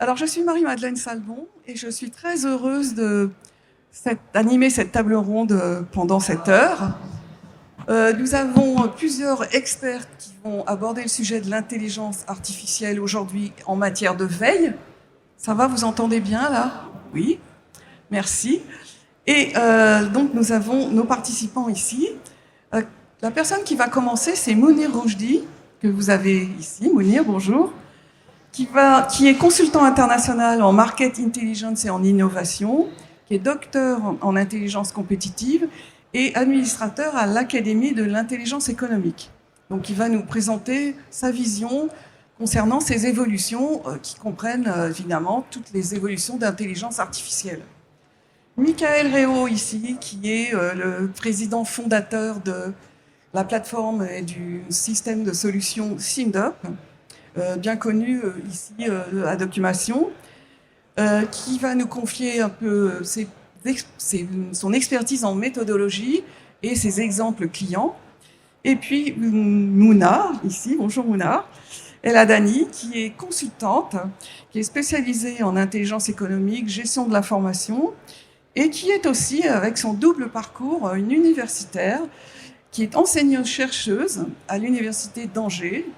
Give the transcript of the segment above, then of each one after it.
Alors, je suis Marie-Madeleine Salbon et je suis très heureuse d'animer cette table ronde pendant cette heure. Nous avons plusieurs experts qui vont aborder le sujet de l'intelligence artificielle aujourd'hui en matière de veille. Ça va, vous entendez bien là? Oui, merci. Et donc, nous avons nos participants ici. La personne qui va commencer, c'est Mounir Roujdi, que vous avez ici. Mounir, bonjour. Qui est consultant international en market intelligence et en innovation, qui est docteur en intelligence compétitive et administrateur à l'Académie de l'intelligence économique. Donc il va nous présenter sa vision concernant ces évolutions qui comprennent évidemment toutes les évolutions d'intelligence artificielle. Michael Réau ici, qui est le président fondateur de la plateforme et du système de solutions SimDop, bien connu ici à Documation, qui va nous confier un peu son expertise en méthodologie et ses exemples clients. Et puis Mouna, ici, bonjour Mouna, Eladani, qui est consultante, qui est spécialisée en intelligence économique, gestion de l'information, et qui est aussi, avec son double parcours, une universitaire, qui est enseignante-chercheuse à l'université d'Angers,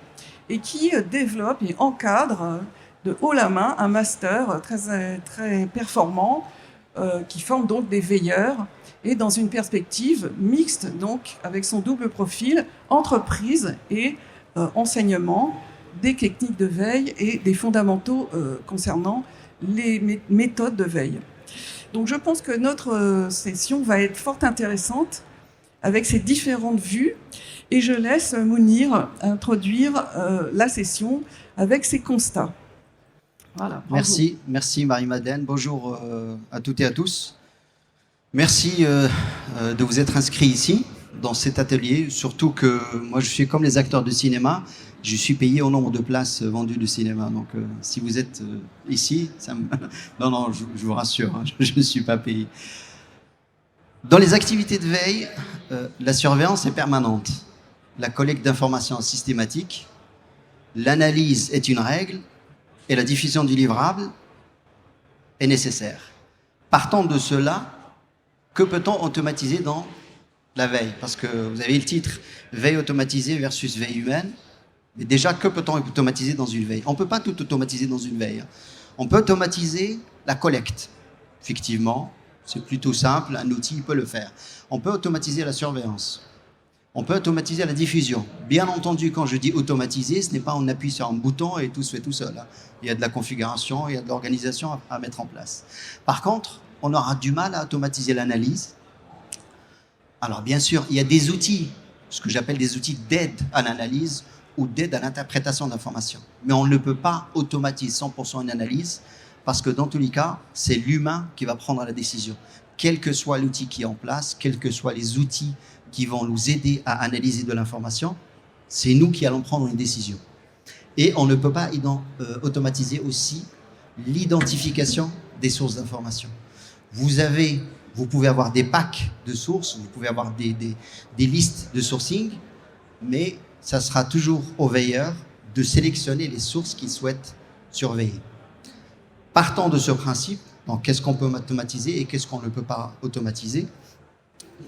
et qui développe et encadre de haut la main un master très performant qui forme donc des veilleurs et dans une perspective mixte, donc avec son double profil, entreprise et enseignement des techniques de veille et des fondamentaux concernant les méthodes de veille. Donc je pense que notre session va être fort intéressante avec ces différentes vues. Et je laisse Mounir introduire la session avec ses constats. Voilà, merci Marie-Madeleine. Bonjour à toutes et à tous. Merci de vous être inscrits ici, dans cet atelier. Surtout que moi, je suis comme les acteurs de cinéma. Je suis payé au nombre de places vendues de cinéma. Donc, si vous êtes ici, non, je vous rassure, hein, je ne suis pas payé. Dans les activités de veille, la surveillance est permanente. La collecte d'informations systématique, l'analyse est une règle et la diffusion du livrable est nécessaire. Partant de cela, que peut-on automatiser dans la veille? Parce que vous avez le titre « Veille automatisée versus veille humaine ». Mais déjà, que peut-on automatiser dans une veille? On ne peut pas tout automatiser dans une veille. On peut automatiser la collecte. Effectivement, c'est plutôt simple, un outil peut le faire. On peut automatiser la surveillance. On peut automatiser la diffusion. Bien entendu, quand je dis automatiser, ce n'est pas on appuie sur un bouton et tout se fait tout seul. Il y a de la configuration, il y a de l'organisation à mettre en place. Par contre, on aura du mal à automatiser l'analyse. Alors bien sûr, il y a des outils, ce que j'appelle des outils d'aide à l'analyse ou d'aide à l'interprétation d'informations. Mais on ne peut pas automatiser 100% une analyse parce que dans tous les cas, c'est l'humain qui va prendre la décision. Quel que soit l'outil qui est en place, quels que soient les outils qui vont nous aider à analyser de l'information, c'est nous qui allons prendre une décision. Et on ne peut pas automatiser aussi l'identification des sources d'information. Vous pouvez avoir des packs de sources, vous pouvez avoir des listes de sourcing, mais ça sera toujours au veilleur de sélectionner les sources qu'il souhaite surveiller. Partant de ce principe, donc qu'est-ce qu'on peut automatiser et qu'est-ce qu'on ne peut pas automatiser?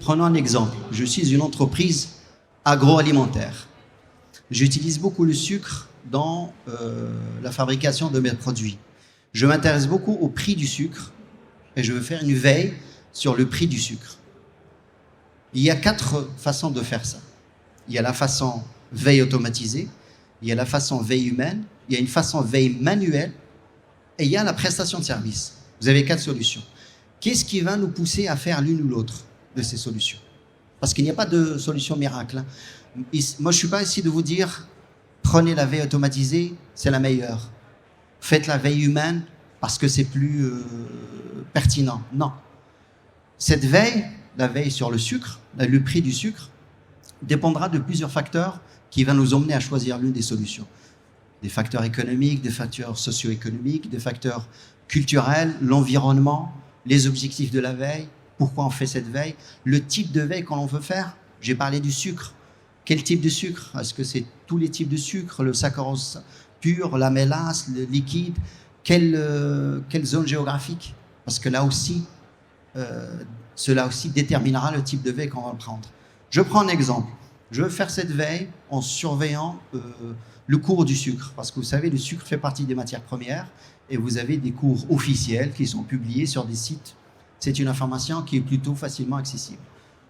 Prenons un exemple. Je suis une entreprise agroalimentaire. J'utilise beaucoup le sucre dans la fabrication de mes produits. Je m'intéresse beaucoup au prix du sucre et je veux faire une veille sur le prix du sucre. Il y a 4 façons de faire ça. Il y a la façon veille automatisée, il y a la façon veille humaine, il y a une façon veille manuelle et il y a la prestation de service. Vous avez 4 solutions. Qu'est-ce qui va nous pousser à faire l'une ou l'autre de ces solutions? Parce qu'il n'y a pas de solution miracle. Moi, je ne suis pas ici de vous dire prenez la veille automatisée, c'est la meilleure. Faites la veille humaine parce que c'est plus pertinent. Non. Cette veille, la veille sur le sucre, le prix du sucre, dépendra de plusieurs facteurs qui vont nous emmener à choisir l'une des solutions. Des facteurs économiques, des facteurs socio-économiques, des facteurs culturels, l'environnement, les objectifs de la veille, pourquoi on fait cette veille, le type de veille qu'on veut faire. J'ai parlé du sucre. Quel type de sucre? Est-ce que c'est tous les types de sucre, le saccharose pur, la mélasse, le liquide? quelle zone géographique? Parce que là aussi, cela aussi déterminera le type de veille qu'on va prendre. Je prends un exemple. Je veux faire cette veille en surveillant le cours du sucre. Parce que vous savez, le sucre fait partie des matières premières et vous avez des cours officiels qui sont publiés sur des sites. C'est une information qui est plutôt facilement accessible.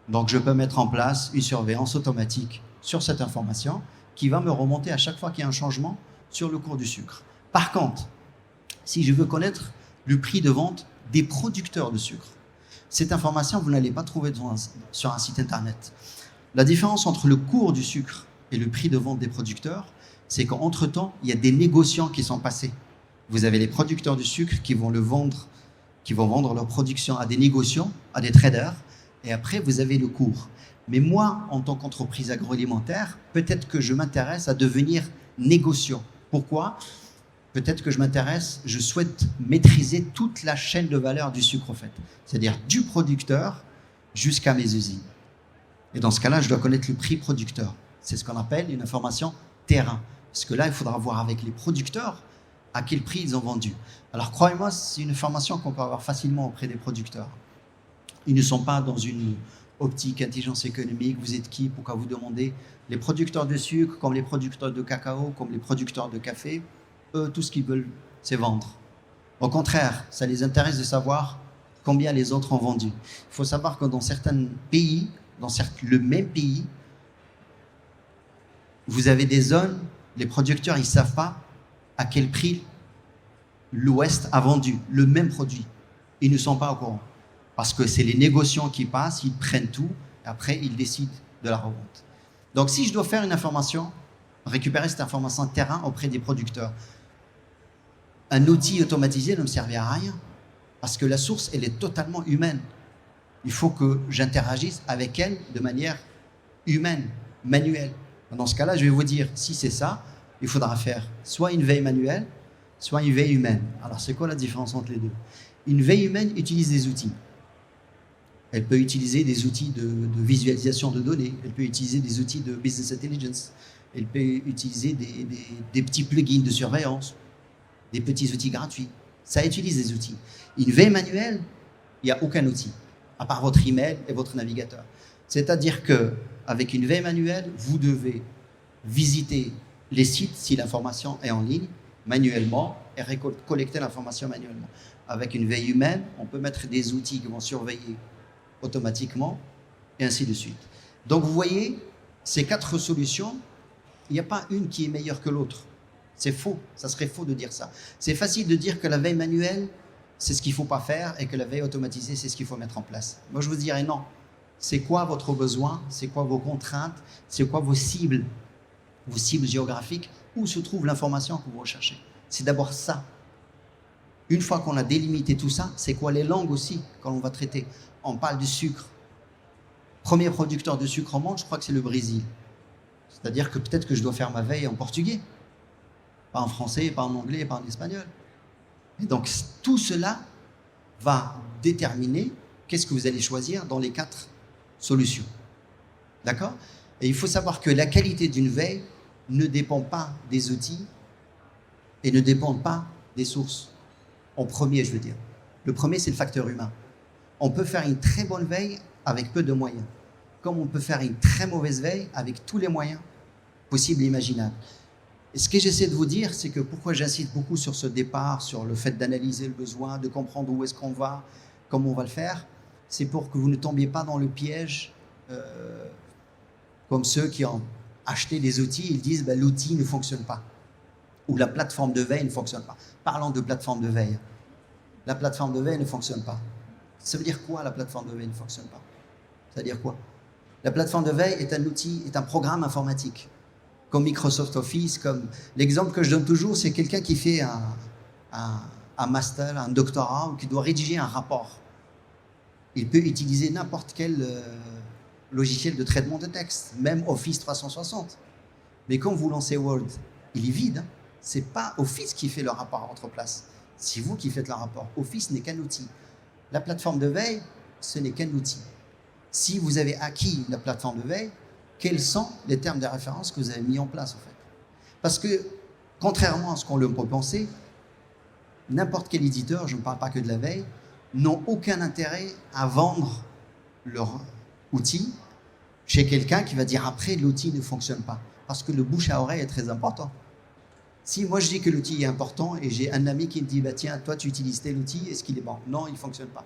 Donc, je peux mettre en place une surveillance automatique sur cette information qui va me remonter à chaque fois qu'il y a un changement sur le cours du sucre. Par contre, si je veux connaître le prix de vente des producteurs de sucre, cette information, vous n'allez pas trouver sur un site internet. La différence entre le cours du sucre et le prix de vente des producteurs, c'est qu'entre-temps, il y a des négociants qui sont passés. Vous avez les producteurs du sucre qui vont vendre leur production à des négociants, à des traders, et après, vous avez le cours. Mais moi, en tant qu'entreprise agroalimentaire, peut-être que je m'intéresse à devenir négociant. Pourquoi ? Peut-être que je souhaite maîtriser toute la chaîne de valeur du sucre, en fait. C'est-à-dire du producteur jusqu'à mes usines. Et dans ce cas-là, je dois connaître le prix producteur. C'est ce qu'on appelle une information terrain. Parce que là, il faudra voir avec les producteurs à quel prix ils ont vendu. Alors, croyez-moi, c'est une information qu'on peut avoir facilement auprès des producteurs. Ils ne sont pas dans une optique intelligence économique. Vous êtes qui? Pourquoi vous demandez? Les producteurs de sucre, comme les producteurs de cacao, comme les producteurs de café, eux, tout ce qu'ils veulent, c'est vendre. Au contraire, ça les intéresse de savoir combien les autres ont vendu. Il faut savoir que dans certains pays, le même pays, vous avez des zones, les producteurs, ils ne savent pas à quel prix l'Ouest a vendu le même produit. Ils ne sont pas au courant. Parce que c'est les négociants qui passent, ils prennent tout, et après, ils décident de la revente. Donc, si je dois faire une information, récupérer cette information de terrain auprès des producteurs, un outil automatisé ne me servira à rien, parce que la source, elle est totalement humaine. Il faut que j'interagisse avec elle de manière humaine, manuelle. Dans ce cas-là, je vais vous dire, si c'est ça, il faudra faire soit une veille manuelle, soit une veille humaine. Alors, c'est quoi la différence entre les deux? Une veille humaine utilise des outils. Elle peut utiliser des outils de visualisation de données. Elle peut utiliser des outils de business intelligence. Elle peut utiliser des petits plugins de surveillance, des petits outils gratuits. Ça utilise des outils. Une veille manuelle, il n'y a aucun outil, à part votre email et votre navigateur. C'est-à-dire qu'avec une veille manuelle, vous devez visiter les sites si l'information est en ligne, manuellement, et collecter l'information manuellement. Avec une veille humaine, on peut mettre des outils qui vont surveiller automatiquement, et ainsi de suite. Donc vous voyez, ces 4 solutions, il n'y a pas une qui est meilleure que l'autre. C'est faux, ça serait faux de dire ça. C'est facile de dire que la veille manuelle, c'est ce qu'il ne faut pas faire, et que la veille automatisée, c'est ce qu'il faut mettre en place. Moi, je vous dirais non. C'est quoi votre besoin? C'est quoi vos contraintes? C'est quoi vos cibles géographiques? Où se trouve l'information que vous recherchez? C'est d'abord ça. Une fois qu'on a délimité tout ça, c'est quoi les langues aussi quand on va traiter? On parle du sucre. Premier producteur de sucre au monde, je crois que c'est le Brésil. C'est-à-dire que peut-être que je dois faire ma veille en portugais. Pas en français, pas en anglais, pas en espagnol. Et donc tout cela va déterminer qu'est-ce que vous allez choisir dans les 4 solutions. D'accord? Et il faut savoir que la qualité d'une veille ne dépend pas des outils et ne dépend pas des sources. En premier, je veux dire. Le premier, c'est le facteur humain. On peut faire une très bonne veille avec peu de moyens, comme on peut faire une très mauvaise veille avec tous les moyens possibles et imaginables. Et ce que j'essaie de vous dire, c'est que pourquoi j'insiste beaucoup sur ce départ, sur le fait d'analyser le besoin, de comprendre où est-ce qu'on va, comment on va le faire, c'est pour que vous ne tombiez pas dans le piège comme ceux qui ont acheté des outils, ils disent ben, l'outil ne fonctionne pas, ou la plateforme de veille ne fonctionne pas. Parlons de plateforme de veille. La plateforme de veille ne fonctionne pas. Ça veut dire quoi, la plateforme de veille ne fonctionne pas? Ça veut dire quoi? La plateforme de veille est un outil, est un programme informatique, comme Microsoft Office, comme l'exemple que je donne toujours, c'est quelqu'un qui fait un master, un doctorat, ou qui doit rédiger un rapport. Il peut utiliser n'importe quel logiciel de traitement de texte, même Office 360. Mais quand vous lancez Word, il est vide. Hein. Ce n'est pas Office qui fait le rapport à votre place. C'est vous qui faites le rapport. Office n'est qu'un outil. La plateforme de veille, ce n'est qu'un outil. Si vous avez acquis la plateforme de veille, quels sont les termes de référence que vous avez mis en place, en fait? Parce que, contrairement à ce qu'on peut penser, n'importe quel éditeur, je ne parle pas que de la veille, n'ont aucun intérêt à vendre leur outil chez quelqu'un qui va dire après l'outil ne fonctionne pas. Parce que le bouche à oreille est très important. Si moi je dis que l'outil est important et j'ai un ami qui me dit bah, tiens, toi tu utilises tel outil, est-ce qu'il est bon? Non, il ne fonctionne pas.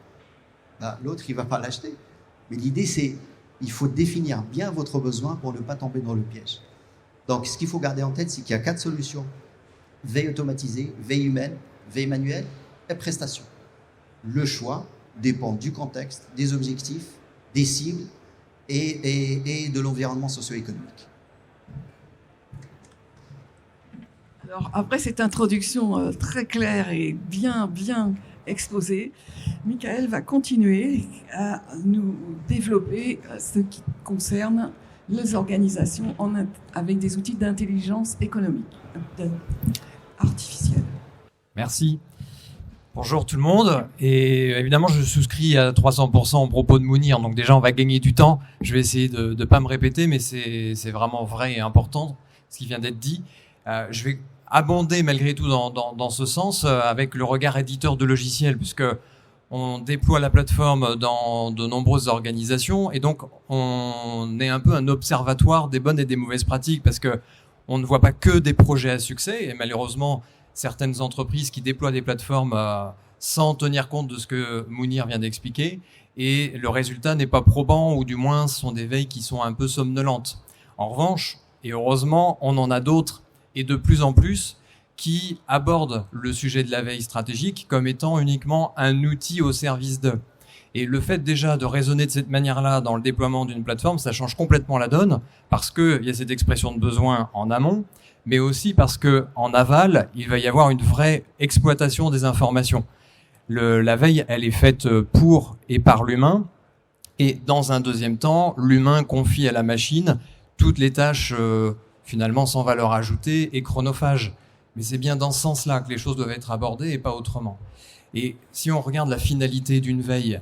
Bah, l'autre, il ne va pas l'acheter. Mais l'idée, c'est il faut définir bien votre besoin pour ne pas tomber dans le piège. Donc, ce qu'il faut garder en tête, c'est qu'il y a 4 solutions. Veille automatisée, veille humaine, veille manuelle et prestation. Le choix dépend du contexte, des objectifs, des cibles et de l'environnement socio-économique. Alors, après cette introduction très claire et bien exposée, Michael va continuer à nous développer ce qui concerne les organisations avec des outils d'intelligence économique, artificielle. Merci. Bonjour tout le monde. Et évidemment, je souscris à 300% aux propos de Mounir. Donc déjà, on va gagner du temps. Je vais essayer de ne pas me répéter, mais c'est vraiment vrai et important ce qui vient d'être dit. Je vais abonder malgré tout dans ce sens avec le regard éditeur de logiciels, puisque on déploie la plateforme dans de nombreuses organisations et donc on est un peu un observatoire des bonnes et des mauvaises pratiques, parce que on ne voit pas que des projets à succès et malheureusement certaines entreprises qui déploient des plateformes sans tenir compte de ce que Mounir vient d'expliquer, et le résultat n'est pas probant, ou du moins ce sont des veilles qui sont un peu somnolentes. En revanche, et heureusement, on en a d'autres et de plus en plus qui abordent le sujet de la veille stratégique comme étant uniquement un outil au service d'eux. Et le fait déjà de raisonner de cette manière-là dans le déploiement d'une plateforme, ça change complètement la donne, parce qu'il y a cette expression de besoin en amont, mais aussi parce que en aval, il va y avoir une vraie exploitation des informations. La veille, elle est faite pour et par l'humain, et dans un deuxième temps, l'humain confie à la machine toutes les tâches finalement sans valeur ajoutée et chronophages. Mais c'est bien dans ce sens-là que les choses doivent être abordées et pas autrement. Et si on regarde la finalité d'une veille,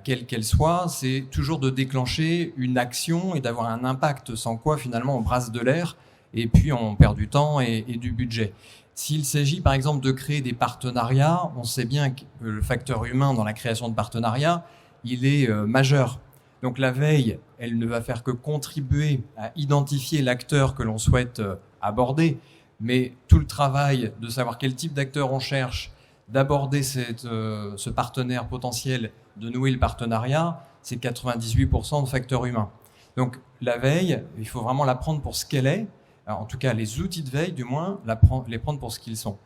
quelle qu'elle soit, c'est toujours de déclencher une action et d'avoir un impact, sans quoi finalement on brasse de l'air et puis on perd du temps et du budget. S'il s'agit par exemple de créer des partenariats, on sait bien que le facteur humain dans la création de partenariats, il est majeur. Donc la veille, elle ne va faire que contribuer à identifier l'acteur que l'on souhaite aborder, mais tout le travail de savoir quel type d'acteur on cherche, d'aborder ce partenaire potentiel, de nouer le partenariat, c'est 98% de facteur humain. Donc la veille, il faut vraiment la prendre pour ce qu'elle est, en tout cas les outils de veille du moins, les prendre pour ce qu'ils sont.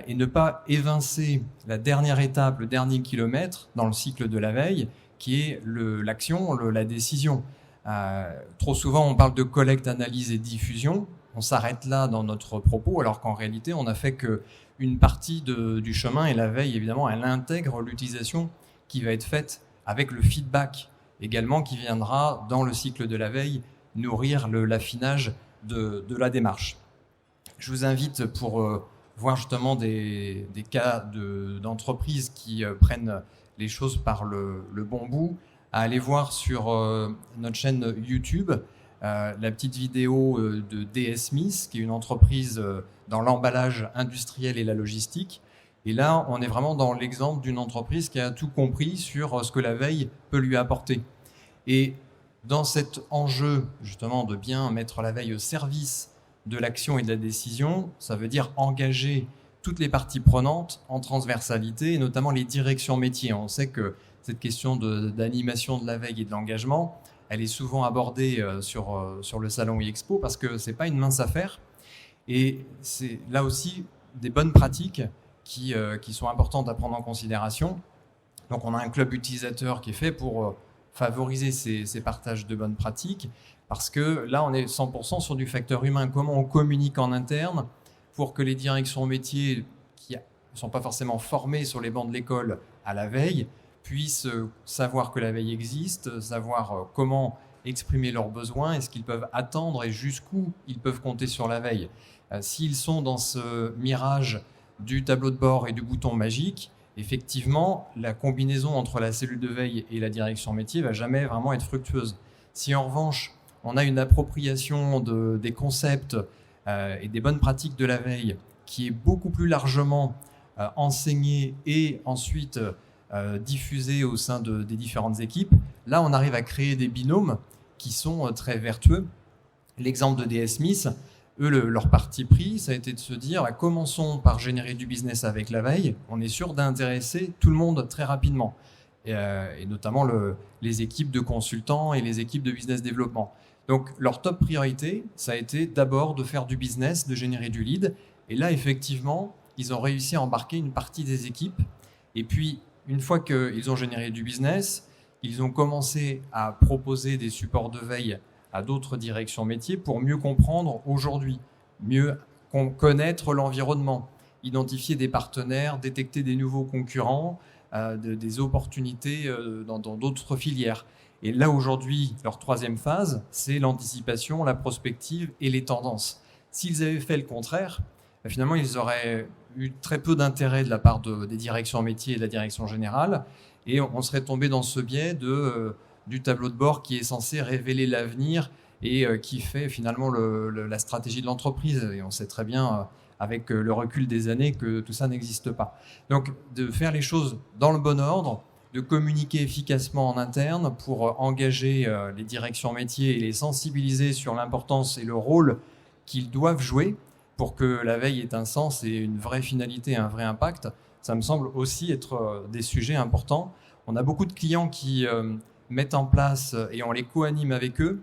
Et ne pas évincer la dernière étape, le dernier kilomètre dans le cycle de la veille, qui est l'action, la décision. Trop souvent, on parle de collecte, analyse et diffusion. On s'arrête là dans notre propos, alors qu'en réalité, on n'a fait qu'une partie du chemin, et la veille, évidemment, elle intègre l'utilisation qui va être faite avec le feedback également qui viendra dans le cycle de la veille nourrir l'affinage de la démarche. Je vous invite pour voir justement des cas d'entreprises qui prennent les choses par le bon bout, à aller voir sur notre chaîne YouTube la petite vidéo de DS Smith, qui est une entreprise dans l'emballage industriel et la logistique. Et là, on est vraiment dans l'exemple d'une entreprise qui a tout compris sur ce que la veille peut lui apporter. Et dans cet enjeu, justement, de bien mettre la veille au service de l'action et de la décision, ça veut dire engager toutes les parties prenantes en transversalité, et notamment les directions métiers. On sait que cette question d'animation de la veille et de l'engagement, elle est souvent abordée sur le salon e-expo, parce que c'est pas une mince affaire. Et c'est là aussi des bonnes pratiques qui sont importantes à prendre en considération. Donc on a un club utilisateur qui est fait pour favoriser ces partages de bonnes pratiques, parce que là on est 100% sur du facteur humain. Comment on communique en interne pour que les directions métiers qui ne sont pas forcément formées sur les bancs de l'école à la veille puissent savoir que la veille existe, savoir comment exprimer leurs besoins, et ce qu'ils peuvent attendre et jusqu'où ils peuvent compter sur la veille. S'ils sont dans ce mirage du tableau de bord et du bouton magique, effectivement, la combinaison entre la cellule de veille et la direction métier va jamais vraiment être fructueuse. Si en revanche, on a une appropriation des concepts et des bonnes pratiques de la veille qui est beaucoup plus largement enseignée et ensuite diffusée au sein des différentes équipes, là on arrive à créer des binômes qui sont très vertueux. L'exemple de DS Smith, eux, leur parti pris, ça a été de se dire commençons par générer du business avec la veille, on est sûr d'intéresser tout le monde très rapidement, et notamment les équipes de consultants et les équipes de business développement. Donc leur top priorité, ça a été d'abord de faire du business, de générer du lead, et là effectivement, ils ont réussi à embarquer une partie des équipes, et puis une fois qu'ils ont généré du business, ils ont commencé à proposer des supports de veille à d'autres directions métiers pour mieux comprendre aujourd'hui, mieux connaître l'environnement, identifier des partenaires, détecter des nouveaux concurrents, des opportunités dans d'autres filières. Et là, aujourd'hui, leur troisième phase, c'est l'anticipation, la prospective et les tendances. S'ils avaient fait le contraire, finalement, ils auraient eu très peu d'intérêt de la part des directions métiers et de la direction générale, et on serait tombé dans ce biais du tableau de bord qui est censé révéler l'avenir et qui fait finalement la stratégie de l'entreprise. Et on sait très bien, avec le recul des années, que tout ça n'existe pas. Donc, de faire les choses dans le bon ordre, de communiquer efficacement en interne pour engager les directions métiers et les sensibiliser sur l'importance et le rôle qu'ils doivent jouer pour que la veille ait un sens et une vraie finalité, un vrai impact, ça me semble aussi être des sujets importants. On a beaucoup de clients qui mettent en place, et on les co-anime avec eux,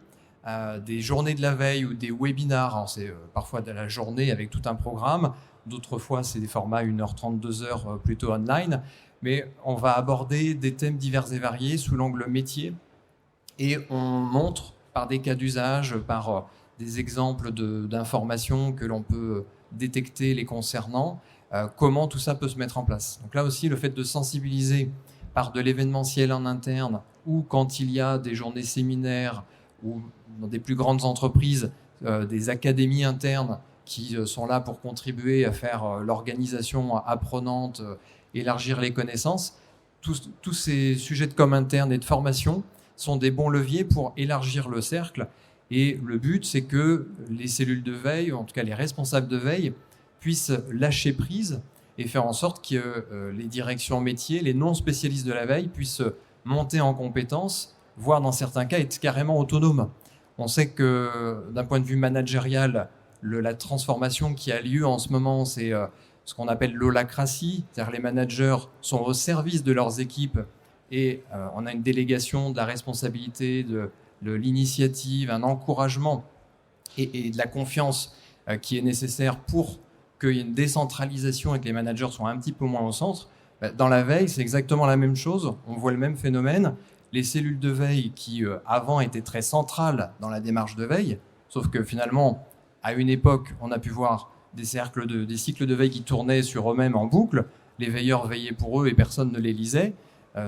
des journées de la veille ou des webinars. Alors c'est parfois de la journée avec tout un programme, d'autres fois c'est des formats 1h30, 2h plutôt online, mais on va aborder des thèmes divers et variés sous l'angle métier, et on montre par des cas d'usage, par des exemples d'informations que l'on peut détecter les concernant, comment tout ça peut se mettre en place. Donc là aussi, le fait de sensibiliser par de l'événementiel en interne, ou quand il y a des journées séminaires, ou dans des plus grandes entreprises, des académies internes qui sont là pour contribuer à faire l'organisation apprenante, élargir les connaissances. Tous ces sujets de com interne et de formation sont des bons leviers pour élargir le cercle. Et le but, c'est que les cellules de veille, en tout cas les responsables de veille, puissent lâcher prise et faire en sorte que les directions métiers, les non-spécialistes de la veille, puissent monter en compétences, voire dans certains cas être carrément autonomes. On sait que d'un point de vue managérial, la transformation qui a lieu en ce moment, c'est ce qu'on appelle l'holacratie, c'est-à-dire les managers sont au service de leurs équipes et on a une délégation de la responsabilité, de l'initiative, un encouragement et de la confiance qui est nécessaire pour qu'il y ait une décentralisation et que les managers soient un petit peu moins au centre. Dans la veille, c'est exactement la même chose. On voit le même phénomène. Les cellules de veille qui, avant, étaient très centrales dans la démarche de veille, sauf que finalement, à une époque, on a pu voir des cycles de veille qui tournaient sur eux-mêmes en boucle. Les veilleurs veillaient pour eux et personne ne les lisait.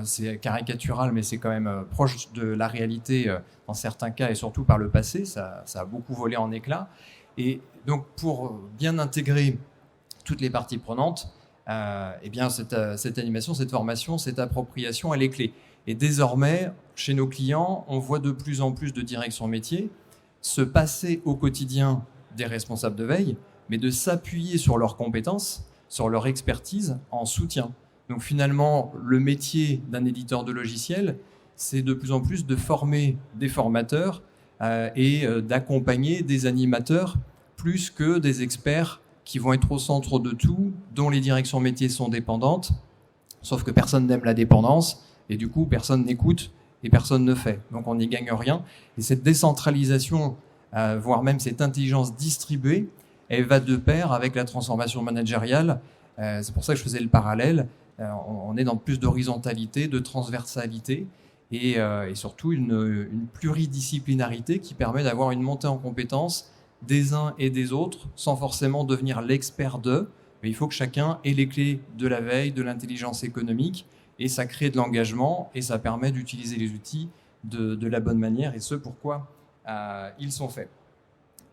C'est caricatural, mais c'est quand même proche de la réalité dans certains cas, et surtout par le passé. Ça a beaucoup volé en éclats. Et donc, pour bien intégrer toutes les parties prenantes, eh bien cette animation, cette formation, cette appropriation, elle est clé. Et désormais, chez nos clients, on voit de plus en plus de directions métiers se passer au quotidien des responsables de veille, mais de s'appuyer sur leurs compétences, sur leur expertise en soutien. Donc finalement, le métier d'un éditeur de logiciels, c'est de plus en plus de former des formateurs et d'accompagner des animateurs plus que des experts qui vont être au centre de tout, dont les directions métiers sont dépendantes, sauf que personne n'aime la dépendance, et du coup, personne n'écoute et personne ne fait. Donc on n'y gagne rien. Et cette décentralisation, voire même cette intelligence distribuée, elle va de pair avec la transformation managériale. C'est pour ça que je faisais le parallèle. On est dans plus d'horizontalité, de transversalité, et surtout une pluridisciplinarité qui permet d'avoir une montée en compétences des uns et des autres, sans forcément devenir l'expert d'eux, mais il faut que chacun ait les clés de la veille, de l'intelligence économique, et ça crée de l'engagement, et ça permet d'utiliser les outils de la bonne manière, et ce pourquoi ils sont faits.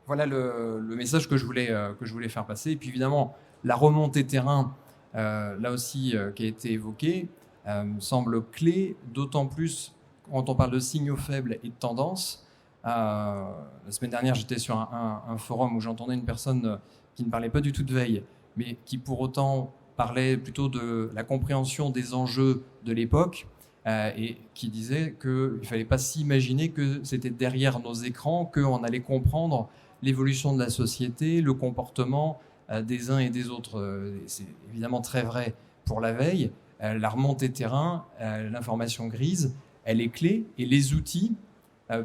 Voilà le message que je voulais faire passer. Et puis évidemment, la remontée terrain, là aussi, qui a été évoquée, me semble clé, d'autant plus quand on parle de signaux faibles et de tendances. La semaine dernière, j'étais sur un forum où j'entendais une personne qui ne parlait pas du tout de veille, mais qui pour autant parlait plutôt de la compréhension des enjeux de l'époque et qui disait qu'il ne fallait pas s'imaginer que c'était derrière nos écrans qu'on allait comprendre l'évolution de la société, le comportement des uns et des autres. C'est évidemment très vrai pour la veille. La remontée terrain, l'information grise, elle est clé et les outils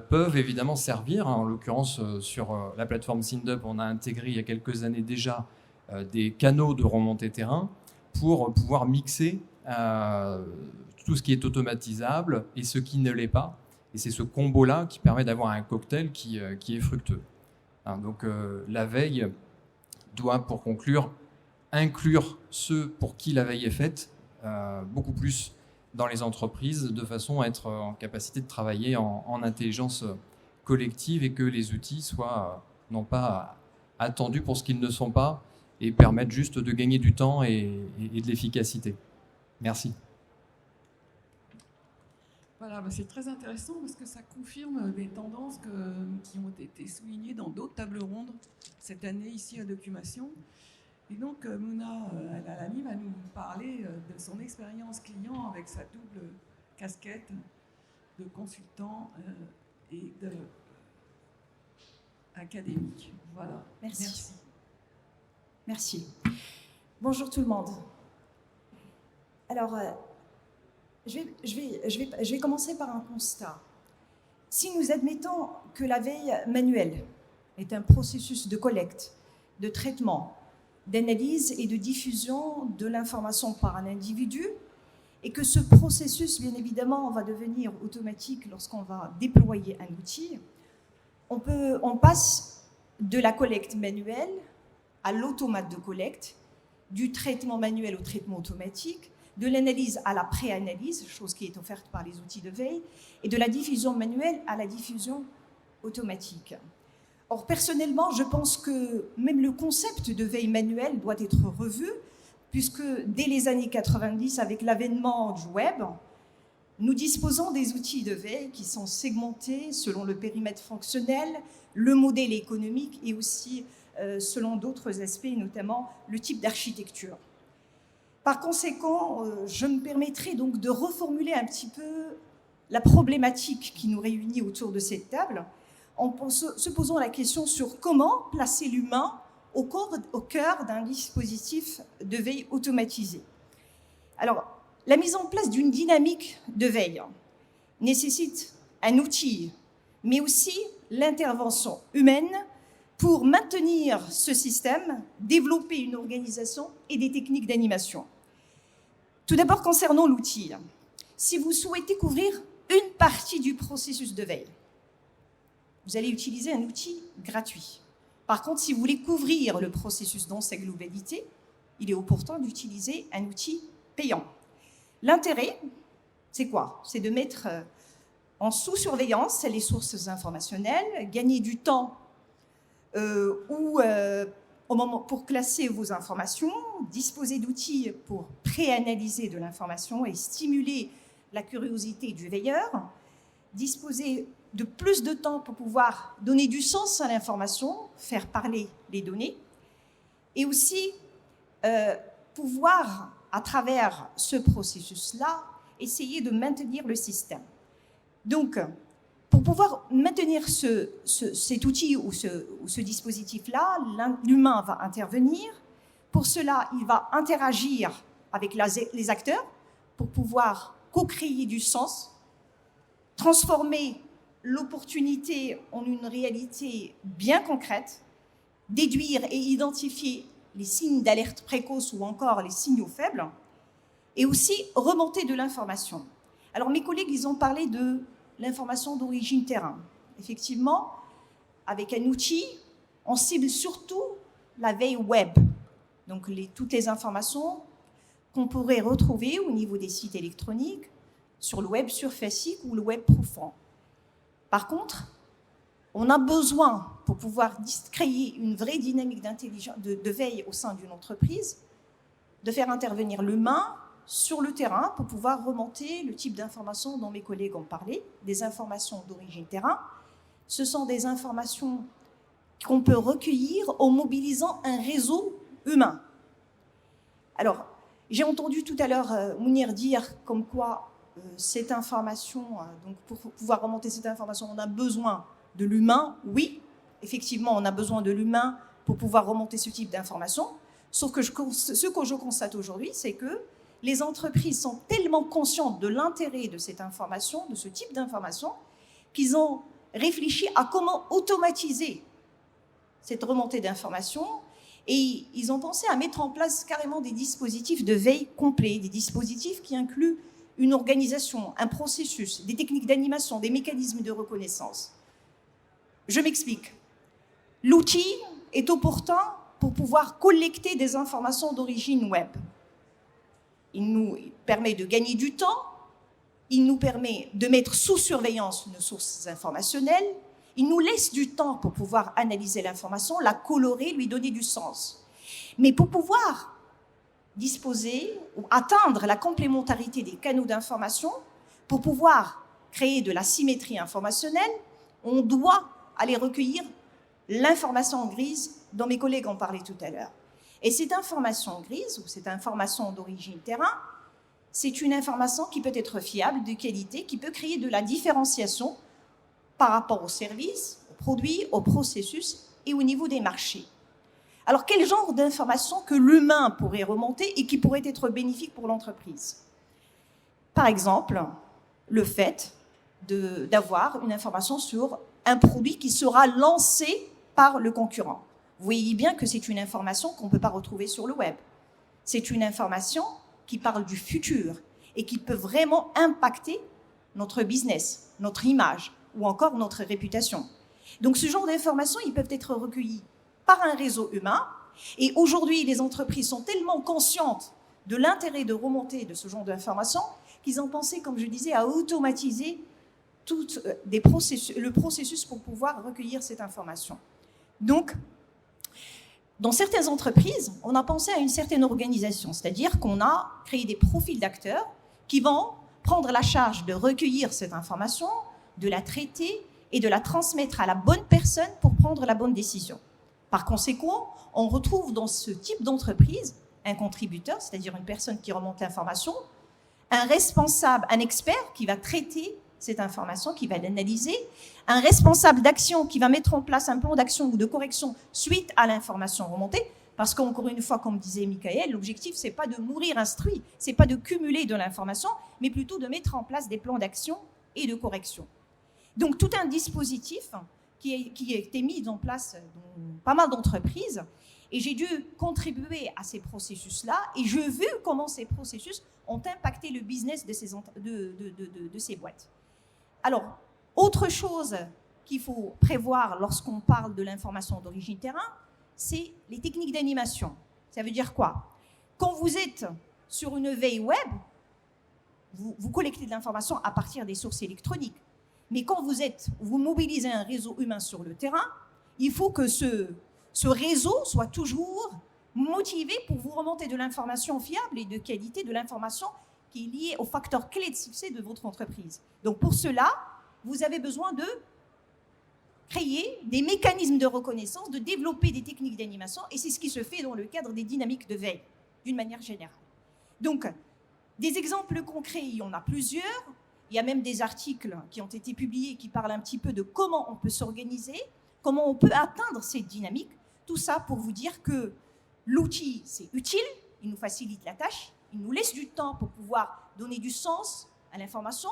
peuvent évidemment servir. En l'occurrence, sur la plateforme SynDup, on a intégré il y a quelques années déjà des canaux de remontée terrain pour pouvoir mixer tout ce qui est automatisable et ce qui ne l'est pas. Et c'est ce combo-là qui permet d'avoir un cocktail qui est fructueux. Donc la veille doit, pour conclure, inclure ceux pour qui la veille est faite beaucoup plus dans les entreprises, de façon à être en capacité de travailler en intelligence collective et que les outils soient non pas attendus pour ce qu'ils ne sont pas et permettent juste de gagner du temps et de l'efficacité. Merci. Voilà, c'est très intéressant parce que ça confirme des tendances qui ont été soulignées dans d'autres tables rondes cette année ici à Documation. Et donc Mouna Al-Alami va nous parler de son expérience client avec sa double casquette de consultant et académique. Voilà. Merci. Merci. Bonjour tout le monde. Alors, je vais commencer par un constat. Si nous admettons que la veille manuelle est un processus de collecte, de traitement, d'analyse et de diffusion de l'information par un individu, et que ce processus, bien évidemment, va devenir automatique lorsqu'on va déployer un outil, on passe de la collecte manuelle à l'automate de collecte, du traitement manuel au traitement automatique, de l'analyse à la pré-analyse, chose qui est offerte par les outils de veille, et de la diffusion manuelle à la diffusion automatique. Or, personnellement, je pense que même le concept de veille manuelle doit être revu, puisque dès les années 90, avec l'avènement du web, nous disposons des outils de veille qui sont segmentés selon le périmètre fonctionnel, le modèle économique et aussi selon d'autres aspects, notamment le type d'architecture. Par conséquent, je me permettrai donc de reformuler un petit peu la problématique qui nous réunit autour de cette table, en se posant la question sur comment placer l'humain au cœur d'un dispositif de veille automatisé. Alors, la mise en place d'une dynamique de veille nécessite un outil, mais aussi l'intervention humaine pour maintenir ce système, développer une organisation et des techniques d'animation. Tout d'abord, concernant l'outil, si vous souhaitez couvrir une partie du processus de veille, vous allez utiliser un outil gratuit. Par contre, si vous voulez couvrir le processus dans sa globalité, il est opportun d'utiliser un outil payant. L'intérêt, c'est quoi? C'est de mettre en sous-surveillance les sources informationnelles, gagner du temps pour classer vos informations, disposer d'outils pour pré-analyser de l'information et stimuler la curiosité du veilleur, disposer de plus de temps pour pouvoir donner du sens à l'information, faire parler les données, et aussi pouvoir, à travers ce processus-là, essayer de maintenir le système. Donc, pour pouvoir maintenir cet outil ou ce dispositif-là, l'humain va intervenir. Pour cela, il va interagir avec les acteurs pour pouvoir co-créer du sens, transformer l'opportunité en une réalité bien concrète, déduire et identifier les signes d'alerte précoce ou encore les signaux faibles, et aussi remonter de l'information. Alors mes collègues, ils ont parlé de l'information d'origine terrain. Effectivement, avec un outil, on cible surtout la veille web, donc toutes les informations qu'on pourrait retrouver au niveau des sites électroniques, sur le web surfacique ou le web profond. Par contre, on a besoin, pour pouvoir créer une vraie dynamique de veille au sein d'une entreprise, de faire intervenir l'humain sur le terrain pour pouvoir remonter le type d'informations dont mes collègues ont parlé, des informations d'origine terrain. Ce sont des informations qu'on peut recueillir en mobilisant un réseau humain. Alors, J'ai entendu tout à l'heure Mounir dire comme quoi cette information, donc pour pouvoir remonter cette information, on a besoin de l'humain. Oui, effectivement, on a besoin de l'humain pour pouvoir remonter ce type d'information. Sauf que ce que je constate aujourd'hui, c'est que les entreprises sont tellement conscientes de l'intérêt de cette information, de ce type d'information, qu'ils ont réfléchi à comment automatiser cette remontée d'informations et ils ont pensé à mettre en place carrément des dispositifs de veille complets, des dispositifs qui incluent une organisation, un processus, des techniques d'animation, des mécanismes de reconnaissance. Je m'explique. L'outil est opportun pour pouvoir collecter des informations d'origine web. Il nous permet de gagner du temps, il nous permet de mettre sous surveillance nos sources informationnelles, il nous laisse du temps pour pouvoir analyser l'information, la colorer, lui donner du sens. Mais pour pouvoir disposer ou atteindre la complémentarité des canaux d'information, pour pouvoir créer de la symétrie informationnelle, on doit aller recueillir l'information grise dont mes collègues ont parlé tout à l'heure. Et cette information grise, ou cette information d'origine terrain, c'est une information qui peut être fiable, de qualité, qui peut créer de la différenciation par rapport aux services, aux produits, aux processus et au niveau des marchés. Alors, quel genre d'informations que l'humain pourrait remonter et qui pourrait être bénéfique pour l'entreprise? Par exemple, le fait d'avoir une information sur un produit qui sera lancé par le concurrent. Vous voyez bien que c'est une information qu'on ne peut pas retrouver sur le web. C'est une information qui parle du futur et qui peut vraiment impacter notre business, notre image ou encore notre réputation. Donc ce genre d'informations, ils peuvent être recueillis par un réseau humain. Et aujourd'hui, les entreprises sont tellement conscientes de l'intérêt de remonter de ce genre d'informations qu'ils ont pensé, comme je disais, à automatiser le processus pour pouvoir recueillir cette information. Donc, dans certaines entreprises, on a pensé à une certaine organisation, c'est-à-dire qu'on a créé des profils d'acteurs qui vont prendre la charge de recueillir cette information, de la traiter et de la transmettre à la bonne personne pour prendre la bonne décision. Par conséquent, on retrouve dans ce type d'entreprise un contributeur, c'est-à-dire une personne qui remonte l'information, un responsable, un expert qui va traiter cette information, qui va l'analyser, un responsable d'action qui va mettre en place un plan d'action ou de correction suite à l'information remontée, parce qu'encore une fois, comme disait Michael, l'objectif, c'est pas de mourir instruit, c'est pas de cumuler de l'information, mais plutôt de mettre en place des plans d'action et de correction. Donc, tout un dispositif qui a été mis en place dans pas mal d'entreprises, et j'ai dû contribuer à ces processus-là, et je vu comment ces processus ont impacté le business de ces boîtes. Alors, autre chose qu'il faut prévoir lorsqu'on parle de l'information d'origine terrain, c'est les techniques d'animation. Ça veut dire quoi? Quand vous êtes sur une veille web, vous collectez de l'information à partir des sources électroniques. Mais quand vous mobilisez un réseau humain sur le terrain, il faut que ce réseau soit toujours motivé pour vous remonter de l'information fiable et de qualité, de l'information qui est liée au facteur clé de succès de votre entreprise. Donc pour cela, vous avez besoin de créer des mécanismes de reconnaissance, de développer des techniques d'animation, et c'est ce qui se fait dans le cadre des dynamiques de veille, d'une manière générale. Donc, des exemples concrets, il y en a plusieurs. Il y a même des articles qui ont été publiés qui parlent un petit peu de comment on peut s'organiser, comment on peut atteindre cette dynamique. Tout ça pour vous dire que l'outil, c'est utile, il nous facilite la tâche, il nous laisse du temps pour pouvoir donner du sens à l'information,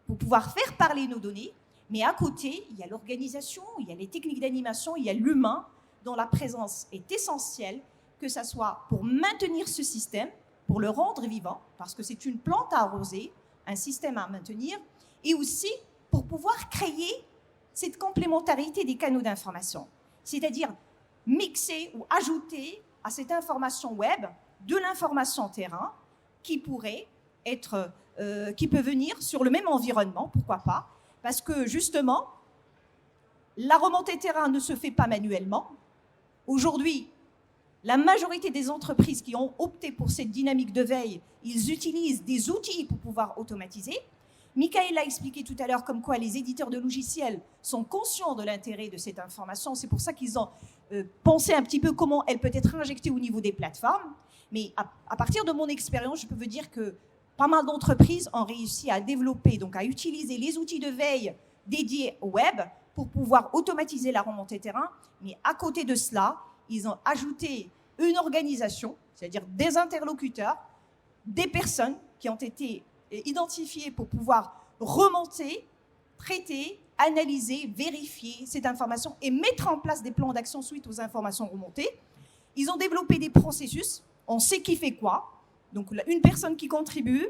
pour pouvoir faire parler nos données. Mais à côté, il y a l'organisation, il y a les techniques d'animation, il y a l'humain dont la présence est essentielle, que ce soit pour maintenir ce système, pour le rendre vivant, parce que c'est une plante à arroser, un système à maintenir, et aussi pour pouvoir créer cette complémentarité des canaux d'information, c'est-à-dire mixer ou ajouter à cette information web de l'information terrain qui pourrait être, qui peut venir sur le même environnement, pourquoi pas, parce que justement, la remontée terrain ne se fait pas manuellement. Aujourd'hui, la majorité des entreprises qui ont opté pour cette dynamique de veille, ils utilisent des outils pour pouvoir automatiser. Michael a expliqué tout à l'heure comme quoi les éditeurs de logiciels sont conscients de l'intérêt de cette information. C'est pour ça qu'ils ont pensé un petit peu comment elle peut être injectée au niveau des plateformes. Mais à partir de mon expérience, je peux vous dire que pas mal d'entreprises ont réussi à développer, donc à utiliser les outils de veille dédiés au web pour pouvoir automatiser la remontée terrain. Mais à côté de cela, ils ont ajouté une organisation, c'est-à-dire des interlocuteurs, des personnes qui ont été identifiées pour pouvoir remonter, traiter, analyser, vérifier cette information et mettre en place des plans d'action suite aux informations remontées. Ils ont développé des processus, on sait qui fait quoi. Donc une personne qui contribue,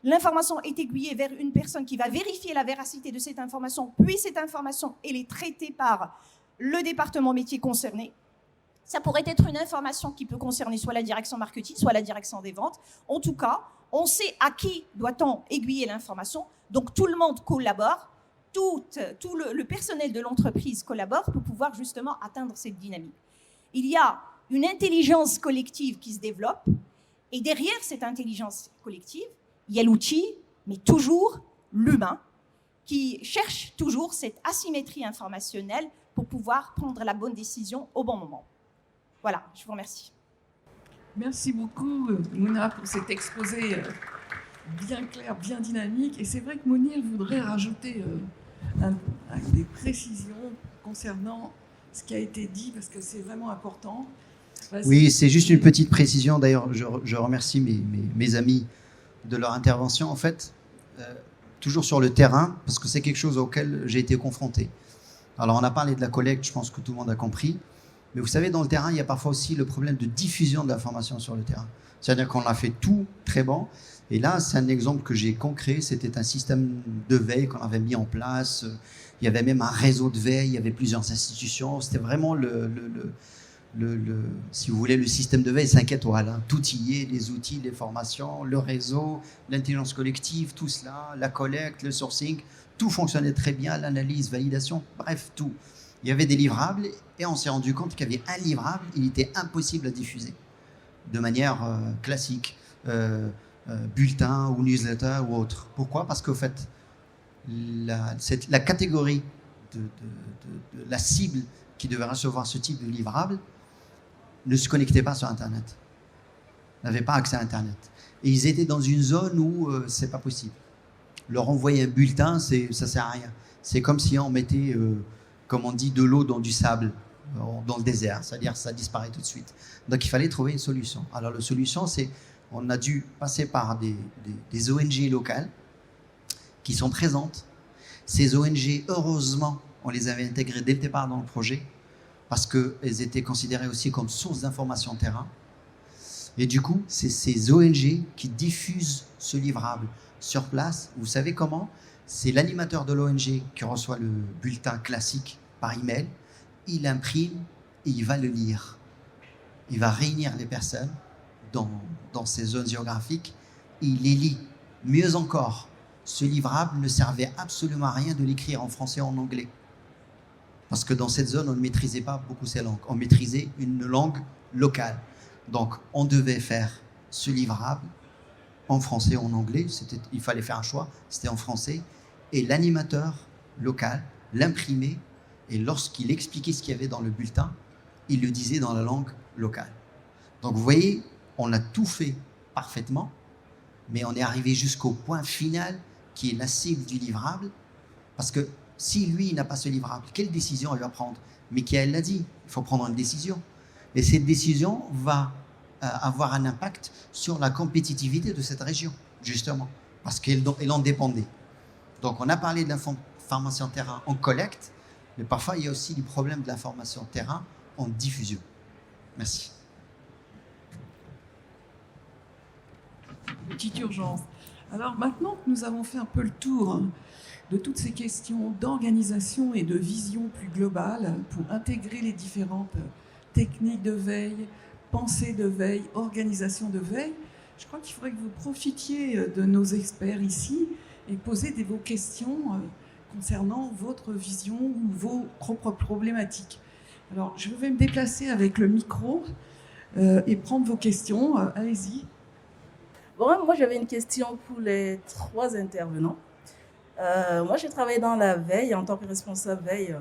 l'information est aiguillée vers une personne qui va vérifier la véracité de cette information, puis cette information, elle est traitée par le département métier concerné. Ça pourrait être une information qui peut concerner soit la direction marketing, soit la direction des ventes. En tout cas, on sait à qui doit-on aiguiller l'information. Donc tout le monde collabore, tout le personnel de l'entreprise collabore pour pouvoir justement atteindre cette dynamique. Il y a une intelligence collective qui se développe, et derrière cette intelligence collective, il y a l'outil, mais toujours l'humain, qui cherche toujours cette asymétrie informationnelle pour pouvoir prendre la bonne décision au bon moment. Voilà, je vous remercie. Merci beaucoup, Mouna, pour cet exposé bien clair, bien dynamique. Et c'est vrai que Mounir voudrait rajouter des précisions concernant ce qui a été dit, parce que c'est vraiment important. Oui, c'est juste une petite précision. D'ailleurs, je remercie mes amis de leur intervention. En fait, toujours sur le terrain, parce que c'est quelque chose auquel j'ai été confronté. Alors, on a parlé de la collecte, je pense que tout le monde a compris. Mais vous savez, dans le terrain, il y a parfois aussi le problème de diffusion de l'information sur le terrain. C'est-à-dire qu'on a fait tout très bon. Et là, c'est un exemple que j'ai concret. C'était un système de veille qu'on avait mis en place. Il y avait même un réseau de veille. Il y avait plusieurs institutions. C'était vraiment si vous voulez, le système de veille 5 étoiles. Hein. Tout y est, les outils, les formations, le réseau, l'intelligence collective, tout cela, la collecte, le sourcing. Tout fonctionnait très bien, l'analyse, validation, bref, tout. Il y avait des livrables et on s'est rendu compte qu'il y avait un livrable, il était impossible à diffuser de manière classique, bulletin ou newsletter ou autre. Pourquoi ? Parce qu'au fait, la catégorie de la cible qui devait recevoir ce type de livrable ne se connectait pas sur Internet, n'avait pas accès à Internet. Et ils étaient dans une zone où c'est pas possible. Leur envoyer un bulletin, ça sert à rien. C'est comme si on mettait... comme on dit, de l'eau dans du sable, dans le désert, c'est-à-dire ça disparaît tout de suite. Donc il fallait trouver une solution. Alors la solution, c'est on a dû passer par des ONG locales qui sont présentes. Ces ONG, heureusement, on les avait intégrées dès le départ dans le projet parce qu'elles étaient considérées aussi comme source d'information terrain. Et du coup, c'est ces ONG qui diffusent ce livrable sur place. Vous savez comment ? C'est l'animateur de l'ONG qui reçoit le bulletin classique par email, il imprime et il va le lire. Il va réunir les personnes dans ces zones géographiques et il les lit. Mieux encore, ce livrable ne servait absolument à rien de l'écrire en français ou en anglais. Parce que dans cette zone, on ne maîtrisait pas beaucoup ces langues. On maîtrisait une langue locale. Donc, on devait faire ce livrable en français ou en anglais. Il fallait faire un choix. C'était en français. Et l'animateur local l'imprimait. Et lorsqu'il expliquait ce qu'il y avait dans le bulletin, il le disait dans la langue locale. Donc, vous voyez, on a tout fait parfaitement, mais on est arrivé jusqu'au point final qui est la cible du livrable. Parce que si lui, il n'a pas ce livrable, quelle décision il va prendre ? Michael l'a dit, il faut prendre une décision. Et cette décision va avoir un impact sur la compétitivité de cette région, justement, parce qu'elle en dépendait. Donc, on a parlé de l'information terrain en collecte, mais parfois, il y a aussi des problèmes de l'information terrain en diffusion. Merci. Petite urgence. Alors, maintenant que nous avons fait un peu le tour de toutes ces questions d'organisation et de vision plus globale pour intégrer les différentes techniques de veille, pensée de veille, organisation de veille, je crois qu'il faudrait que vous profitiez de nos experts ici et poser vos questions concernant votre vision ou vos propres problématiques. Alors, je vais me déplacer avec le micro et prendre vos questions. Allez-y. Bon, moi, j'avais une question pour les 3 intervenants. Moi, j'ai travaillé dans la veille en tant que responsable veille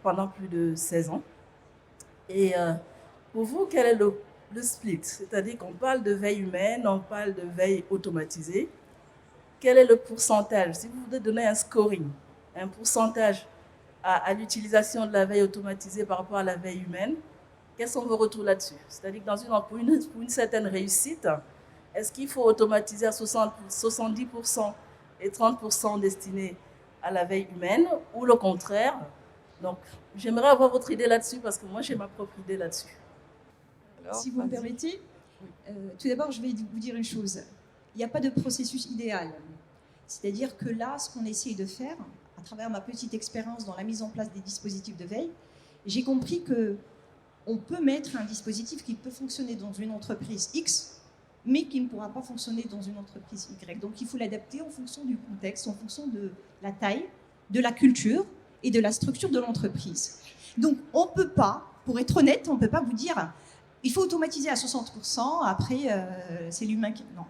pendant plus de 16 ans. Et pour vous, quel est le le split, c'est-à-dire qu'on parle de veille humaine, on parle de veille automatisée. Quel est le pourcentage? Si vous voulez donner un scoring, un pourcentage à l'utilisation de la veille automatisée par rapport à la veille humaine, quels sont vos retours là-dessus? C'est-à-dire que pour une certaine réussite, est-ce qu'il faut automatiser à 70% et 30% destinés à la veille humaine ou le contraire? Donc, j'aimerais avoir votre idée là-dessus parce que moi, j'ai ma propre idée là-dessus. Alors, Si vous me permettez, tout d'abord, je vais vous dire une chose. Il n'y a pas de processus idéal. C'est-à-dire que là, ce qu'on essaye de faire, à travers ma petite expérience dans la mise en place des dispositifs de veille, j'ai compris qu'on peut mettre un dispositif qui peut fonctionner dans une entreprise X, mais qui ne pourra pas fonctionner dans une entreprise Y. Donc, il faut l'adapter en fonction du contexte, en fonction de la taille, de la culture et de la structure de l'entreprise. Donc, on ne peut pas, pour être honnête, on ne peut pas vous dire il faut automatiser à 60%, après, c'est l'humain qui... Non.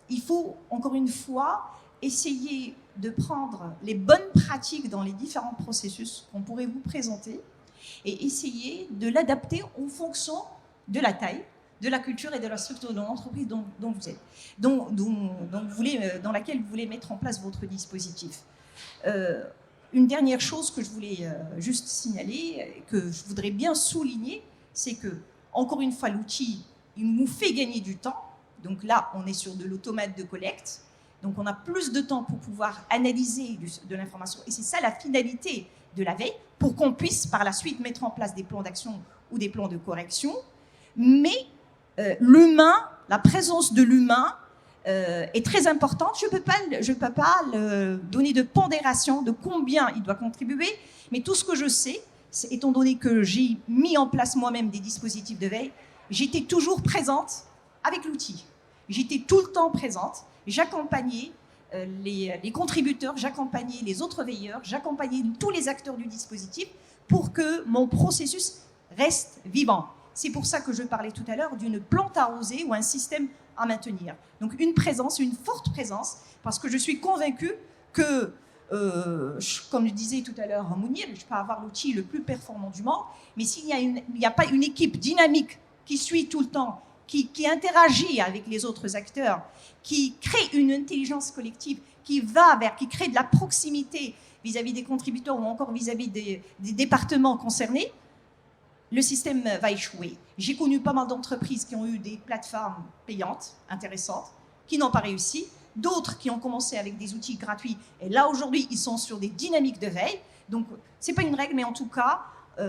Il faut, encore une fois, essayer de prendre les bonnes pratiques dans les différents processus qu'on pourrait vous présenter et essayer de l'adapter en fonction de la taille, de la culture et de la structure de l'entreprise dont vous êtes, dans laquelle vous voulez mettre en place votre dispositif. Une dernière chose que je voulais juste signaler, que je voudrais bien souligner, c'est que, encore une fois, l'outil, il nous fait gagner du temps. Donc là, on est sur de l'automate de collecte. Donc on a plus de temps pour pouvoir analyser de l'information. Et c'est ça la finalité de la veille, pour qu'on puisse par la suite mettre en place des plans d'action ou des plans de correction. Mais l'humain, la présence de l'humain est très importante. Je ne peux pas donner de pondération de combien il doit contribuer, mais tout ce que je sais, étant donné que j'ai mis en place moi-même des dispositifs de veille, j'étais toujours présente avec l'outil. J'étais tout le temps présente, j'accompagnais les contributeurs, j'accompagnais les autres veilleurs, j'accompagnais tous les acteurs du dispositif pour que mon processus reste vivant. C'est pour ça que je parlais tout à l'heure d'une plante arrosée ou un système à maintenir. Donc une présence, une forte présence, parce que je suis convaincue que, comme je disais tout à l'heure, Mounir, je peux avoir l'outil le plus performant du monde, mais s'il n'y a pas une équipe dynamique qui suit tout le temps, qui interagit avec les autres acteurs, qui crée une intelligence collective, qui crée de la proximité vis-à-vis des contributeurs ou encore vis-à-vis des départements concernés, le système va échouer. J'ai connu pas mal d'entreprises qui ont eu des plateformes payantes, intéressantes, qui n'ont pas réussi, d'autres qui ont commencé avec des outils gratuits, et là aujourd'hui ils sont sur des dynamiques de veille. Donc c'est pas une règle, mais en tout cas,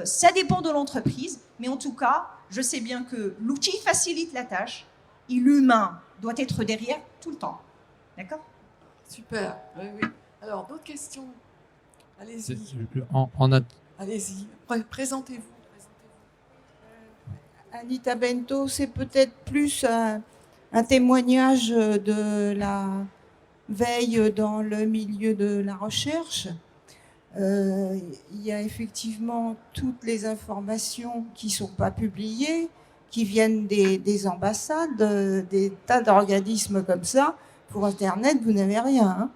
ça dépend de l'entreprise, mais en tout cas, je sais bien que l'outil facilite la tâche et l'humain doit être derrière tout le temps. D'accord ? Super, oui. Alors, d'autres questions ? Allez-y. Allez-y, présentez-vous. Anita Bento, c'est peut-être plus un témoignage de la veille dans le milieu de la recherche. Il y a effectivement toutes les informations qui ne sont pas publiées, qui viennent des ambassades, des tas d'organismes comme ça. Pour Internet, vous n'avez rien.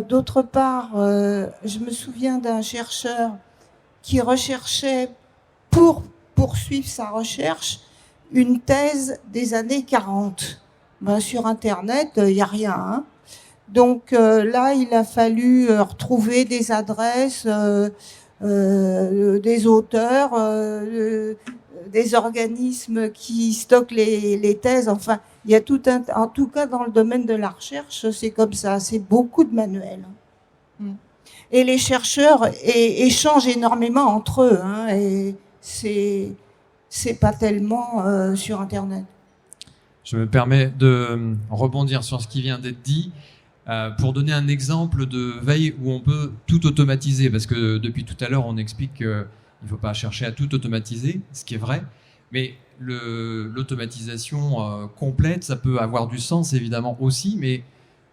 D'autre part, je me souviens d'un chercheur qui recherchait, pour poursuivre sa recherche, une thèse des années 40. Sur Internet, il n'y a rien. Donc là, il a fallu retrouver des adresses des auteurs, des organismes qui stockent les thèses. Enfin, il y a en tout cas dans le domaine de la recherche, c'est comme ça. C'est beaucoup de manuels. Et les chercheurs échangent énormément entre eux. Et c'est pas tellement sur Internet. Je me permets de rebondir sur ce qui vient d'être dit. Pour donner un exemple de veille où on peut tout automatiser, parce que depuis tout à l'heure, on explique qu'il ne faut pas chercher à tout automatiser, ce qui est vrai, mais l'automatisation complète, ça peut avoir du sens évidemment aussi, mais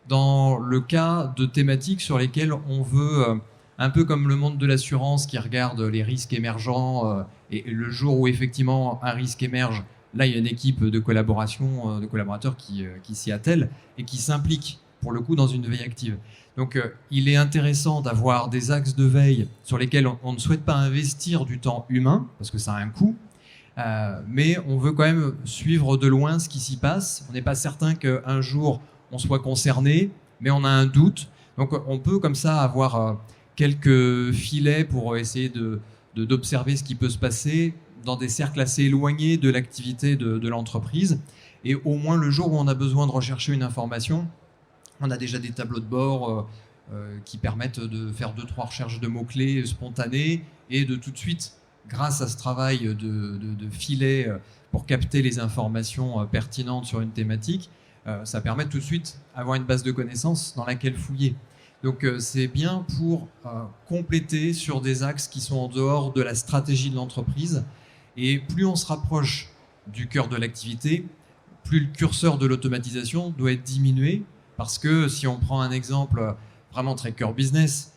dans le cas de thématiques sur lesquelles on veut, un peu comme le monde de l'assurance qui regarde les risques émergents, et le jour où effectivement un risque émerge, là il y a une équipe de collaboration, de collaborateurs qui s'y attellent et qui s'impliquent pour le coup dans une veille active. Donc il est intéressant d'avoir des axes de veille sur lesquels on ne souhaite pas investir du temps humain, parce que ça a un coût, Mais on veut quand même suivre de loin ce qui s'y passe. On n'est pas certain qu'un jour on soit concerné, mais on a un doute. Donc on peut comme ça avoir quelques filets pour essayer d'observer ce qui peut se passer dans des cercles assez éloignés de l'activité de l'entreprise. Et au moins le jour où on a besoin de rechercher une information, on a déjà des tableaux de bord qui permettent de faire 2-3 recherches de mots-clés spontanées et de tout de suite, grâce à ce travail de filet pour capter les informations pertinentes sur une thématique, ça permet tout de suite d'avoir une base de connaissances dans laquelle fouiller. Donc c'est bien pour compléter sur des axes qui sont en dehors de la stratégie de l'entreprise. Et plus on se rapproche du cœur de l'activité, plus le curseur de l'automatisation doit être diminué. Parce que si on prend un exemple vraiment très cœur business,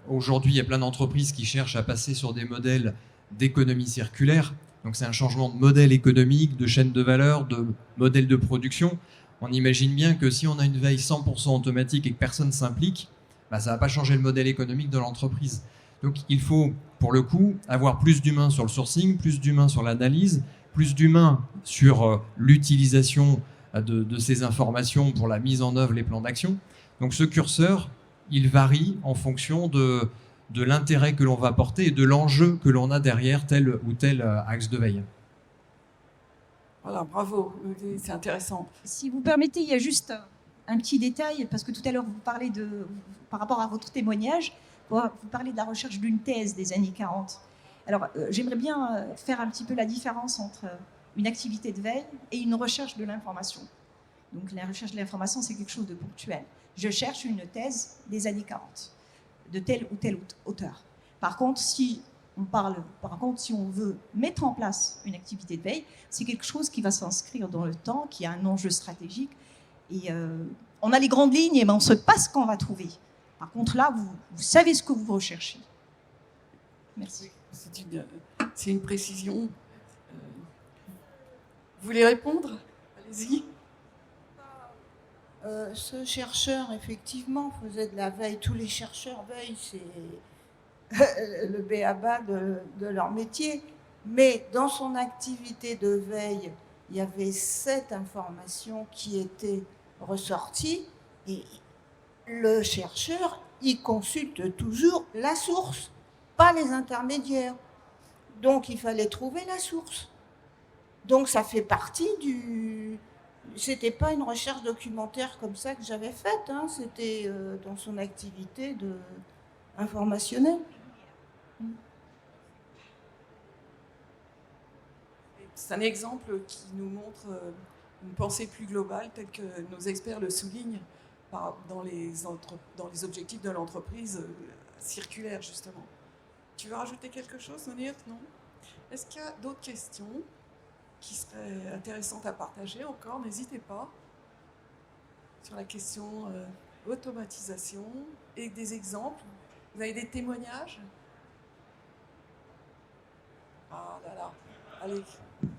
aujourd'hui il y a plein d'entreprises qui cherchent à passer sur des modèles d'économie circulaire. Donc c'est un changement de modèle économique, de chaîne de valeur, de modèle de production. On imagine bien que si on a une veille 100% automatique et que personne ne s'implique, ça ne va pas changer le modèle économique de l'entreprise. Donc il faut, pour le coup, avoir plus d'humains sur le sourcing, plus d'humains sur l'analyse, plus d'humains sur l'utilisation de ces informations pour la mise en œuvre, les plans d'action. Donc ce curseur, il varie en fonction de l'intérêt que l'on va porter et de l'enjeu que l'on a derrière tel ou tel axe de veille. Voilà, bravo, c'est intéressant. Si vous permettez, il y a juste un petit détail, parce que tout à l'heure, vous parlez par rapport à votre témoignage, vous parlez de la recherche d'une thèse des années 40. Alors, j'aimerais bien faire un petit peu la différence entre une activité de veille et une recherche de l'information. Donc, la recherche de l'information, c'est quelque chose de ponctuel. Je cherche une thèse des années 40, de tel ou tel auteur. Par contre, si on veut mettre en place une activité de veille, c'est quelque chose qui va s'inscrire dans le temps, qui a un enjeu stratégique. Et on a les grandes lignes, mais on ne sait pas ce qu'on va trouver. Par contre, là, vous savez ce que vous recherchez. Merci. C'est une précision. Vous voulez répondre? Allez-y. Ce chercheur, effectivement, faisait de la veille. Tous les chercheurs veillent, c'est le b.a.-ba de leur métier. Mais dans son activité de veille, il y avait 7 informations qui étaient ressorties. Et le chercheur, il consulte toujours la source, pas les intermédiaires. Donc, il fallait trouver la source. Donc, ça fait partie du... C'était pas une recherche documentaire comme ça que j'avais faite, hein. C'était dans son activité informationnelle. C'est un exemple qui nous montre une pensée plus globale, telle que nos experts le soulignent dans les objectifs de l'entreprise circulaire, justement. Tu veux rajouter quelque chose, Mounir? Non? Est-ce qu'il y a d'autres questions qui seraient intéressantes à partager encore? N'hésitez pas sur la question automatisation et des exemples. Vous avez des témoignages? Ah là là, allez,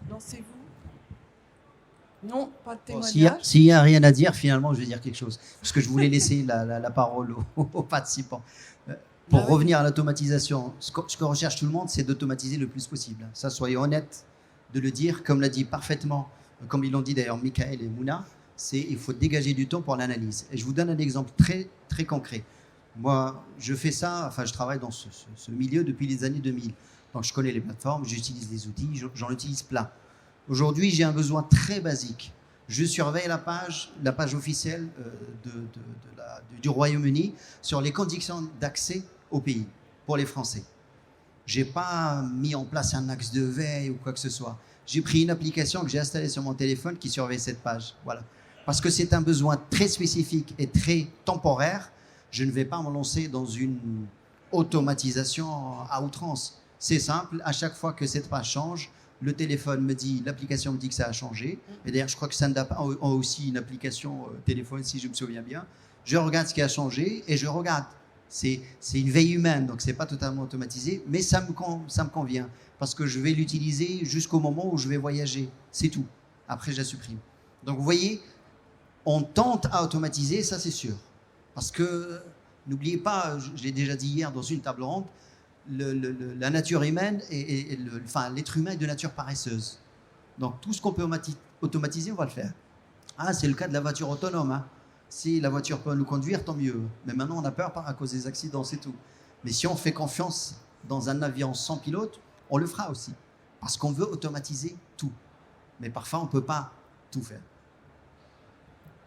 lancez-vous. Non, pas de témoignage. S'il n'y a rien à dire, finalement, je vais dire quelque chose. Parce que je voulais laisser la parole aux participants. Pour revenir à l'automatisation, ce que recherche tout le monde, c'est d'automatiser le plus possible. Ça, soyez honnêtes de le dire, comme l'a dit parfaitement, comme ils l'ont dit d'ailleurs Michael et Mouna, il faut dégager du temps pour l'analyse. Et je vous donne un exemple très, très concret. Moi, je fais ça, enfin, je travaille dans ce milieu depuis les années 2000. Donc, je connais les plateformes, j'utilise les outils, j'en utilise plein. Aujourd'hui, j'ai un besoin très basique. Je surveille la page officielle du Royaume-Uni sur les conditions d'accès au pays pour les Français. Je n'ai pas mis en place un axe de veille ou quoi que ce soit. J'ai pris une application que j'ai installée sur mon téléphone qui surveille cette page. Voilà. Parce que c'est un besoin très spécifique et très temporaire. Je ne vais pas me lancer dans une automatisation à outrance. C'est simple, à chaque fois que cette page change, le téléphone me dit, l'application me dit que ça a changé. Et d'ailleurs, je crois que Sandap a aussi une application téléphone, si je me souviens bien. Je regarde ce qui a changé et je regarde. C'est une veille humaine, donc c'est pas totalement automatisé, mais ça me convient parce que je vais l'utiliser jusqu'au moment où je vais voyager. C'est tout. Après, je la supprime. Donc, vous voyez, on tente à automatiser, ça c'est sûr. Parce que, n'oubliez pas, je l'ai déjà dit hier dans une table ronde, la nature humaine et l'être humain est de nature paresseuse. Donc tout ce qu'on peut automatiser, on va le faire. Ah, c'est le cas de la voiture autonome. Hein. Si la voiture peut nous conduire, tant mieux. Mais maintenant, on a peur à cause des accidents, c'est tout. Mais si on fait confiance dans un avion sans pilote, on le fera aussi. Parce qu'on veut automatiser tout. Mais parfois, on ne peut pas tout faire.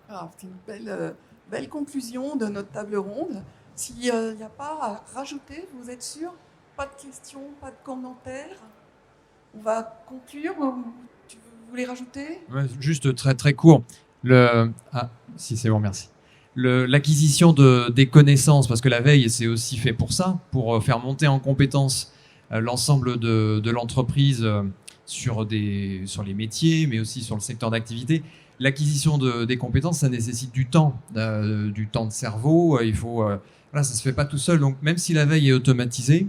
Alors, c'est une belle conclusion de notre table ronde. S'il n'y a pas à rajouter, vous êtes sûr? Pas de questions, pas de commentaires? On va conclure. Tu voulais rajouter? Ouais, juste très très court. Si c'est bon, merci. L'acquisition des connaissances, parce que la veille, c'est aussi fait pour ça, pour faire monter en compétence l'ensemble de l'entreprise sur les métiers, mais aussi sur le secteur d'activité. L'acquisition des compétences, ça nécessite du temps de cerveau. Il faut, ça se fait pas tout seul. Donc, même si la veille est automatisée,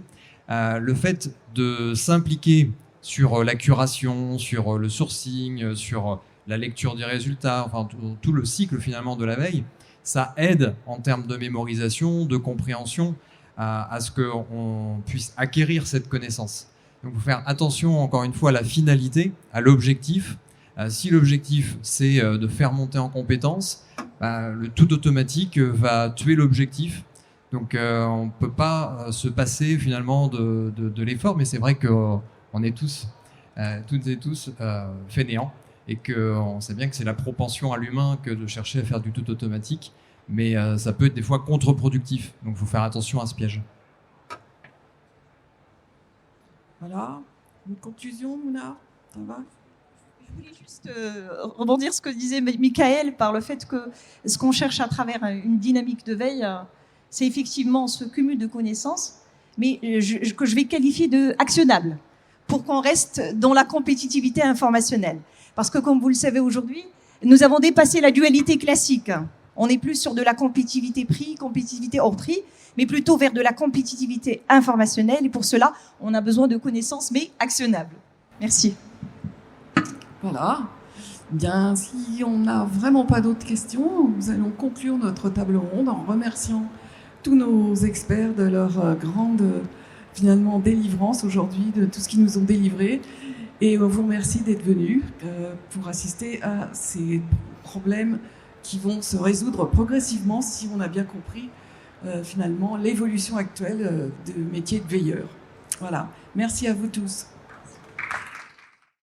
le fait de s'impliquer sur la curation, sur le sourcing, sur la lecture des résultats, enfin tout le cycle finalement de la veille, ça aide en termes de mémorisation, de compréhension, à ce qu'on puisse acquérir cette connaissance. Donc, il faut faire attention, encore une fois, à la finalité, à l'objectif. Si l'objectif, c'est de faire monter en compétences, le tout automatique va tuer l'objectif. Donc, on ne peut pas se passer finalement de l'effort, mais c'est vrai qu'on est tous, toutes et tous, fainéants, et qu'on sait bien que c'est la propension à l'humain que de chercher à faire du tout automatique, mais ça peut être des fois contre-productif. Donc, il faut faire attention à ce piège. Voilà. Une conclusion, Mouna? Ça va? Je voulais juste rebondir ce que disait Michael par le fait que ce qu'on cherche à travers une dynamique de veille, c'est effectivement ce cumul de connaissances, mais que je vais qualifier de actionnable, pour qu'on reste dans la compétitivité informationnelle. Parce que comme vous le savez aujourd'hui, nous avons dépassé la dualité classique. On n'est plus sur de la compétitivité prix, compétitivité hors prix, mais plutôt vers de la compétitivité informationnelle. Et pour cela, on a besoin de connaissances, mais actionnables. Merci. Voilà. Bien, si on n'a vraiment pas d'autres questions, nous allons conclure notre table ronde en remerciant tous nos experts de leur grande, finalement, délivrance aujourd'hui, de tout ce qu'ils nous ont délivré. Et on vous remercie d'être venus pour assister à ces problèmes qui vont se résoudre progressivement si on a bien compris, finalement, l'évolution actuelle du métier de veilleur. Voilà. Merci à vous tous.